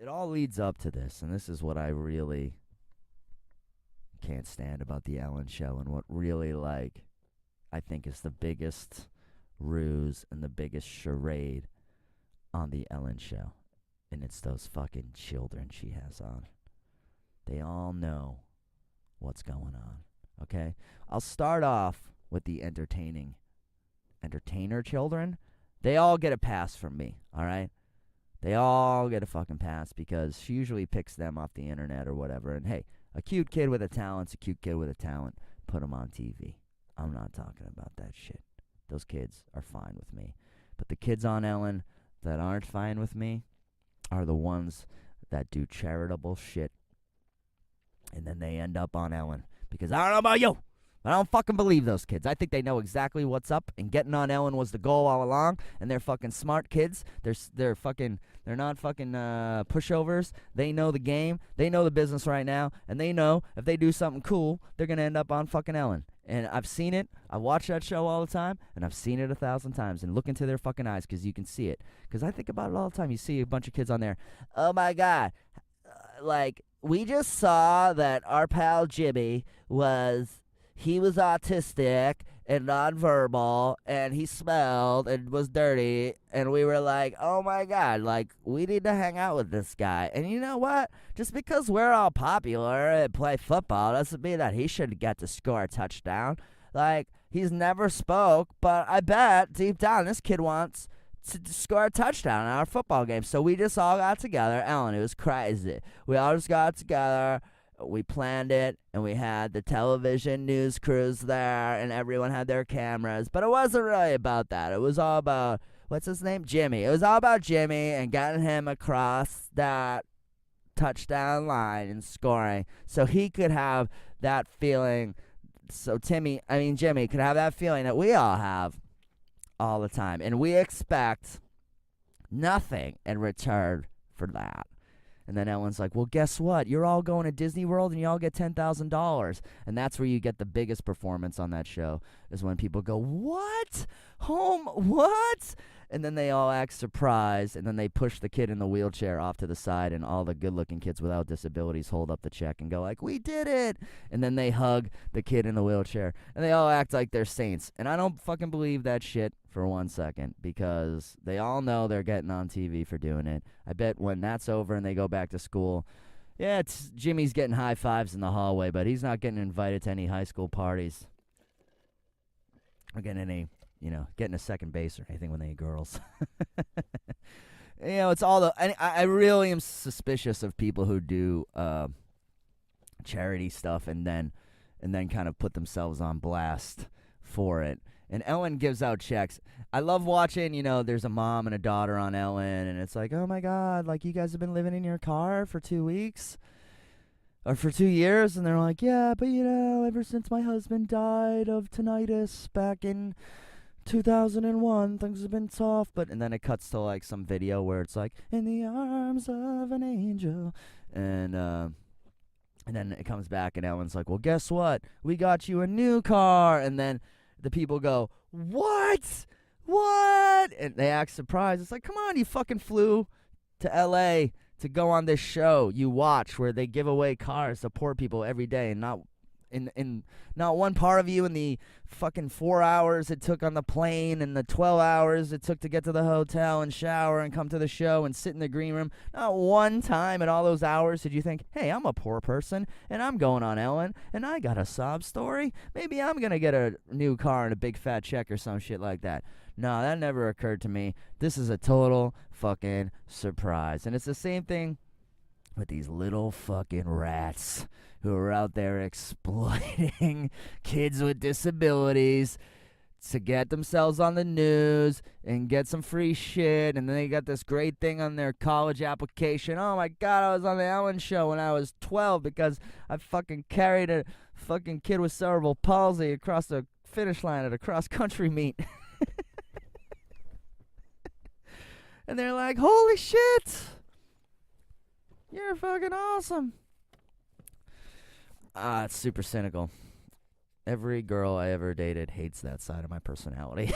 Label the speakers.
Speaker 1: it all leads up to this, and this is what I really can't stand about the Ellen show, and what really, like, I think is the biggest ruse and the biggest charade on the Ellen show. And it's those fucking children she has on. They all know what's going on. Okay? I'll start off with the entertainer children. They all get a pass from me, all right? They all get a fucking pass because she usually picks them off the internet or whatever. And hey, a cute kid with a talent's a cute kid with a talent. Put them on TV. I'm not talking about that shit. Those kids are fine with me. But the kids on Ellen that aren't fine with me are the ones that do charitable shit. And then they end up on Ellen. Because I don't know about you, but I don't fucking believe those kids. I think they know exactly what's up, and getting on Ellen was the goal all along, and they're fucking smart kids. They're not fucking pushovers. They know the game. They know the business right now, and they know if they do something cool, they're going to end up on fucking Ellen. And I've seen it. I watch that show all the time, and I've seen it 1,000 times. And look into their fucking eyes because you can see it. Because I think about it all the time. You see a bunch of kids on there. Oh, my God. We just saw that our pal Jimmy he was autistic and nonverbal, and he smelled and was dirty, and we were like, oh my God, we need to hang out with this guy. And you know what? Just because we're all popular and play football doesn't mean that he shouldn't get to score a touchdown. He's never spoke, but I bet deep down this kid wants to score a touchdown in our football game. So we just all got together. Ellen, it was crazy. We all just got together. We planned it, and we had the television news crews there, and everyone had their cameras. But it wasn't really about that. It was all about, what's his name? Jimmy. It was all about Jimmy and getting him across that touchdown line and scoring so he could have that feeling. So Jimmy could have that feeling that we all have all the time. And we expect nothing in return for that. And then Ellen's like, well, guess what? You're all going to Disney World and you all get $10,000. And that's where you get the biggest performance on that show, is when people go, what? Home? What? And then they all act surprised, and then they push the kid in the wheelchair off to the side, and all the good-looking kids without disabilities hold up the check and go like, we did it! And then they hug the kid in the wheelchair, and they all act like they're saints. And I don't fucking believe that shit for 1 second, because they all know they're getting on TV for doing it. I bet when that's over and they go back to school, yeah, Jimmy's getting high fives in the hallway, but he's not getting invited to any high school parties or getting any, getting a second base or anything with any girls. It's all I really am suspicious of people who do charity stuff and then kind of put themselves on blast for it. And Ellen gives out checks. I love watching, there's a mom and a daughter on Ellen, and it's like, oh my God, you guys have been living in your car for 2 weeks? Or for 2 years? And they're like, yeah, but ever since my husband died of tinnitus back in 2001, things have been tough. And then it cuts to some video where it's like, in the arms of an angel. And then it comes back and Ellen's like, well, guess what? We got you a new car. And then the people go, what? What? And they act surprised. It's like, come on, you fucking flew to L.A. to go on this show you watch where they give away cars to poor people every day, and not not one part of you in the fucking 4 hours it took on the plane and the 12 hours it took to get to the hotel and shower and come to the show and sit in the green room. Not one time in all those hours did you think, hey, I'm a poor person and I'm going on Ellen and I got a sob story. Maybe I'm going to get a new car and a big fat check or some shit like that. No, that never occurred to me. This is a total fucking surprise. And it's the same thing with these little fucking rats who are out there exploiting kids with disabilities to get themselves on the news and get some free shit. And then they got this great thing on their college application. Oh my God, I was on the Ellen show when I was 12 because I fucking carried a fucking kid with cerebral palsy across the finish line at a cross-country meet. And they're like, holy shit, you're fucking awesome. It's super cynical. Every girl I ever dated hates that side of my personality.